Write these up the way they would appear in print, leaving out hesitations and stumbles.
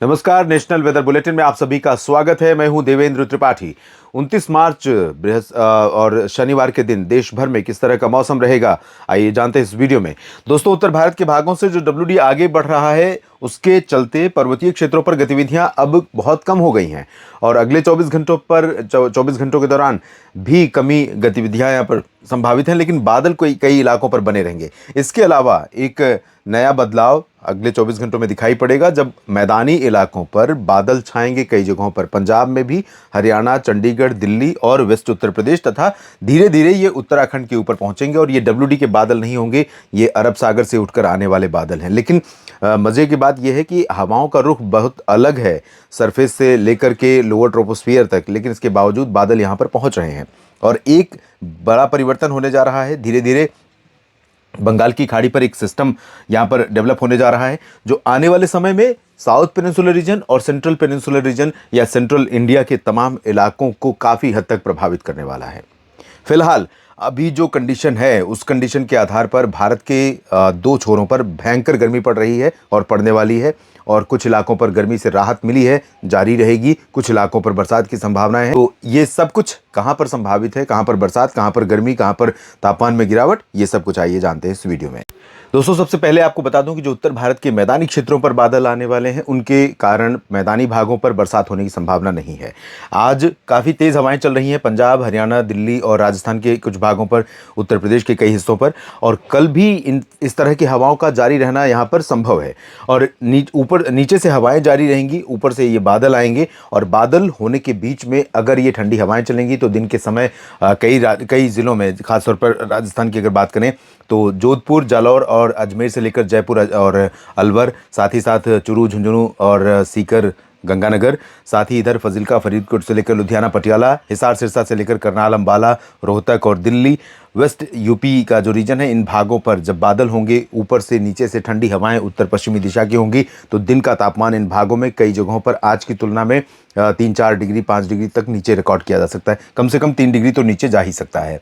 नमस्कार, national weather bulletin में आप सभी का स्वागत है। मैं हूं देवेंद्र त्रिपाठी। 29 मार्च और शनिवार के दिन देश भर में किस तरह का मौसम रहेगा, आइए जानते हैं इस वीडियो में। दोस्तों, उत्तर भारत के भागों से जो WD आगे बढ़ रहा है, उसके चलते पर्वतीय क्षेत्रों पर गतिविधियां अब बहुत कम हो गई हैं और अगले 24 घंटों के दौरान भी कमी गतिविधियां यहां पर संभावित हैं, लेकिन बादल कई इलाकों पर बने रहेंगे। इसके अलावा एक नया बदलाव अगले 24 घंटों में दिखाई पड़ेगा, जब मैदानी इलाकों पर बादल छाएंगे कई जगहों पर। पंजाब में भी, हरियाणा, चंडीगढ़, दिल्ली और वेस्ट उत्तर प्रदेश तथा धीरे धीरे ये उत्तराखंड के ऊपर पहुंचेंगे। और ये WD के बादल नहीं होंगे, ये अरब सागर से उठकर आने वाले बादल हैं। लेकिन मजे की बात यह है कि हवाओं का रुख बहुत अलग है, सरफेस से लेकर के लोअर ट्रोपोस्फियर तक, लेकिन इसके बावजूद बादल यहां पर पहुंच रहे हैं। और एक बड़ा परिवर्तन होने जा रहा है। धीरे धीरे बंगाल की खाड़ी पर एक सिस्टम यहां पर डेवलप होने जा रहा है, जो आने वाले समय में साउथ पेनिनसुलर रीजन और सेंट्रल पेनिनसुलर रीजन या सेंट्रल इंडिया के तमाम इलाकों को काफ़ी हद तक प्रभावित करने वाला है। फिलहाल अभी जो कंडीशन है, उस कंडीशन के आधार पर भारत के दो छोरों पर भयंकर गर्मी पड़ रही है और पड़ने वाली है। और कुछ इलाकों पर गर्मी से राहत मिली है, जारी रहेगी। कुछ इलाकों पर बरसात की संभावनाएं हैं। तो ये सब कुछ कहां पर संभावित है, कहां पर बरसात, कहां पर गर्मी, कहां पर तापमान में गिरावट, ये सब कुछ आइए जानते हैं इस वीडियो में। दोस्तों, सबसे पहले आपको बता दूं कि जो उत्तर भारत के मैदानी क्षेत्रों पर बादल आने वाले हैं, उनके कारण मैदानी भागों पर बरसात होने की संभावना नहीं है। आज काफ़ी तेज़ हवाएं चल रही हैं पंजाब, हरियाणा, दिल्ली और राजस्थान के कुछ भागों पर, उत्तर प्रदेश के कई हिस्सों पर। और कल भी इस तरह की हवाओं का जारी रहना यहाँ पर संभव है। और नीचे से हवाएं जारी रहेंगी, ऊपर से ये बादल आएंगे। और बादल होने के बीच में अगर ये ठंडी हवाएं चलेंगी तो दिन के समय कई ज़िलों में, खासतौर पर राजस्थान की अगर बात करें तो जोधपुर, जालौर और अजमेर से लेकर जयपुर और अलवर, साथ ही साथ चुरू, झुंझुनू और सीकर, गंगानगर, साथ ही इधर फजिल्का, फरीदकोट से लेकर लुधियाना, पटियाला, हिसार, सिरसा से लेकर करनाल, अंबाला, रोहतक और दिल्ली, वेस्ट यूपी का जो रीजन है, इन भागों पर जब बादल होंगे, ऊपर से नीचे से ठंडी हवाएं उत्तर पश्चिमी दिशा की होंगी, तो दिन का तापमान इन भागों में कई जगहों पर आज की तुलना में 3-4 डिग्री, 5 डिग्री तक नीचे रिकॉर्ड किया जा सकता है। कम से कम 3 डिग्री तो नीचे जा ही सकता है।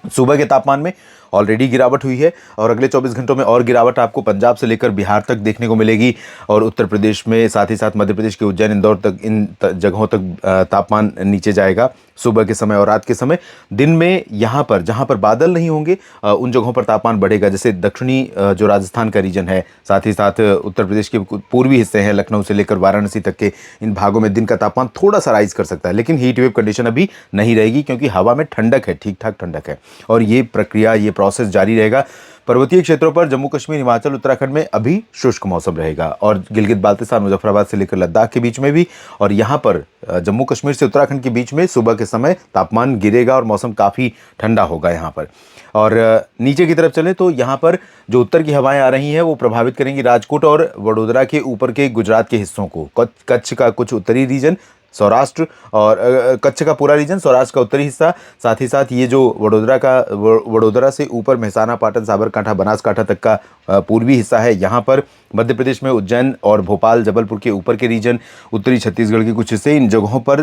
सुबह के तापमान में ऑलरेडी गिरावट हुई है और अगले 24 घंटों में और गिरावट आपको पंजाब से लेकर बिहार तक देखने को मिलेगी। और उत्तर प्रदेश में, साथ ही साथ मध्य प्रदेश के उज्जैन, इंदौर तक, इन जगहों तक तापमान नीचे जाएगा सुबह के समय और रात के समय। दिन में यहाँ पर जहाँ पर बादल नहीं होंगे, उन जगहों पर तापमान बढ़ेगा, जैसे दक्षिणी जो राजस्थान का रीजन है, साथ ही साथ उत्तर प्रदेश के पूर्वी हिस्से हैं, लखनऊ से लेकर वाराणसी तक के, इन भागों में दिन का तापमान थोड़ा सा राइज कर सकता है। लेकिन हीट वेव कंडीशन अभी नहीं रहेगी, क्योंकि हवा में ठंडक है, ठीक ठाक ठंडक है। और ये प्रक्रिया, ये प्रोसेस जारी रहेगा। पर्वतीय क्षेत्रों पर जम्मू कश्मीर, हिमाचल, उत्तराखंड में अभी शुष्क मौसम रहेगा। और गिलगित बाल्तिस्तान, मुजफ्फराबाद से लेकर लद्दाख के बीच में भी, और यहाँ पर जम्मू कश्मीर से उत्तराखंड के बीच में सुबह के समय तापमान गिरेगा और मौसम काफ़ी ठंडा होगा यहाँ पर। और नीचे की तरफ चलें तो यहाँ पर जो उत्तर की हवाएं आ रही हैं, वो प्रभावित करेंगी राजकोट और वडोदरा के ऊपर के गुजरात के हिस्सों को, कच्छ का कुछ उत्तरी रीजन, सौराष्ट्र और कच्छ का पूरा रीजन, सौराष्ट्र का उत्तरी हिस्सा, साथ ही साथ ये जो वडोदरा से ऊपर मेहसाना, पाटन, साबरकांठा, बनासकांठा तक का पूर्वी हिस्सा है, यहाँ पर मध्य प्रदेश में उज्जैन और भोपाल, जबलपुर के ऊपर के रीजन, उत्तरी छत्तीसगढ़ के कुछ हिस्से, इन जगहों पर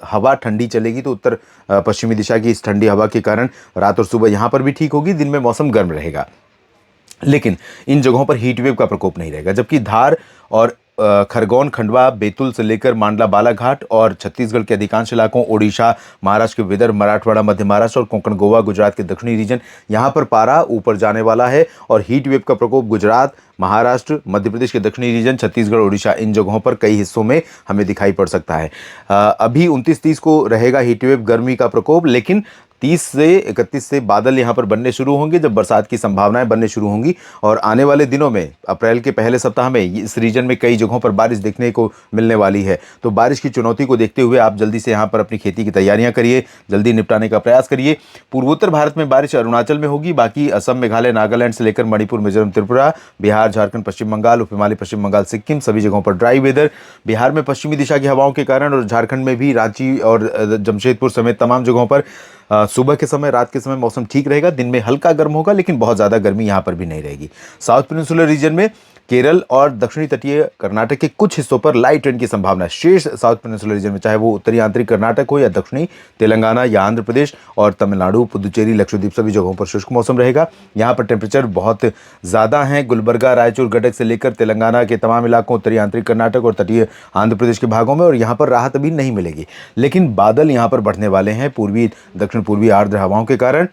हवा ठंडी चलेगी। तो उत्तर पश्चिमी दिशा की इस ठंडी हवा के कारण रात और सुबह यहाँ पर भी ठीक होगी, दिन में मौसम गर्म रहेगा। लेकिन इन जगहों पर हीट वेव का प्रकोप नहीं रहेगा। जबकि धार और खरगोन, खंडवा, बैतूल से लेकर मांडला, बालाघाट और छत्तीसगढ़ के अधिकांश इलाकों, ओडिशा, महाराष्ट्र के विदर्भ, मराठवाड़ा, मध्य महाराष्ट्र और कोंकण, गोवा, गुजरात के दक्षिणी रीजन, यहाँ पर पारा ऊपर जाने वाला है। और हीट वेव का प्रकोप गुजरात, महाराष्ट्र, मध्य प्रदेश के दक्षिणी रीजन, छत्तीसगढ़, ओडिशा, इन जगहों पर कई हिस्सों में हमें दिखाई पड़ सकता है। अभी 29-30 को रहेगा हीट वेव, गर्मी का प्रकोप, लेकिन 30 से 31 से बादल यहाँ पर बनने शुरू होंगे, जब बरसात की संभावनाएं बनने शुरू होंगी। और आने वाले दिनों में, अप्रैल के पहले सप्ताह में, इस रीजन में कई जगहों पर बारिश देखने को मिलने वाली है। तो बारिश की चुनौती को देखते हुए आप जल्दी से यहाँ पर अपनी खेती की तैयारियां करिए, जल्दी निपटाने का प्रयास करिए। पूर्वोत्तर भारत में बारिश अरुणाचल में होगी, बाकी असम, मेघालय, नागालैंड से लेकर मणिपुर, मिजोरम, त्रिपुरा, बिहार, झारखंड, पश्चिम बंगाल, उप हिमालय, पश्चिम बंगाल, सिक्किम, सभी जगहों पर ड्राई वेदर। बिहार में पश्चिमी दिशा की हवाओं के कारण, और झारखंड में भी रांची और जमशेदपुर समेत तमाम जगहों पर सुबह के समय, रात के समय मौसम ठीक रहेगा। दिन में हल्का गर्म होगा, लेकिन बहुत ज़्यादा गर्मी यहाँ पर भी नहीं रहेगी। साउथ पेनिनसुलर रीजन में केरल और दक्षिणी तटीय कर्नाटक के कुछ हिस्सों पर लाइट रेन की संभावना है। शेष साउथ पेनिनसुलर रीजन में, चाहे वो उत्तरी आंतरिक कर्नाटक हो या दक्षिणी तेलंगाना या आंध्र प्रदेश और तमिलनाडु, पुदुचेरी, लक्षद्वीप, सभी जगहों पर शुष्क मौसम रहेगा। यहाँ पर टेम्परेचर बहुत ज़्यादा है। गुलबर्गा, रायचूर, गडक से लेकर तेलंगाना के तमाम इलाकों, उत्तरी आंतरिक कर्नाटक और तटीय आंध्र प्रदेश के भागों में, और यहाँ पर राहत अभी नहीं मिलेगी। लेकिन बादल यहाँ पर बढ़ने वाले हैं पूर्वी दक्षिण पूर्वी आर्द्र हवाओं के कारण।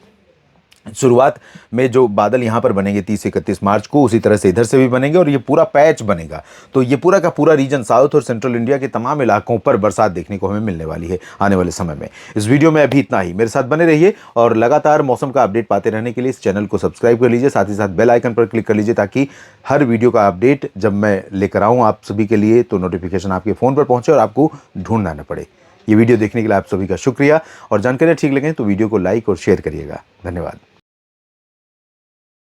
शुरुआत में जो बादल यहाँ पर बनेंगे 30 से 31 मार्च को, उसी तरह से इधर से भी बनेंगे और ये पूरा पैच बनेगा। तो ये पूरा का पूरा रीजन साउथ और सेंट्रल इंडिया के तमाम इलाकों पर बरसात देखने को हमें मिलने वाली है आने वाले समय में। इस वीडियो में अभी इतना ही। मेरे साथ बने रहिए और लगातार मौसम का अपडेट पाते रहने के लिए इस चैनल को सब्सक्राइब कर लीजिए, साथ ही साथ बेल आइकन पर क्लिक कर लीजिए, ताकि हर वीडियो का अपडेट जब मैं लेकर आऊँ आप सभी के लिए तो नोटिफिकेशन आपके फ़ोन पर पहुँचे और आपको ढूंढना न पड़े। ये वीडियो देखने के लिए आप सभी का शुक्रिया, और जानकारियाँ ठीक लगे तो वीडियो को लाइक और शेयर करिएगा। धन्यवाद।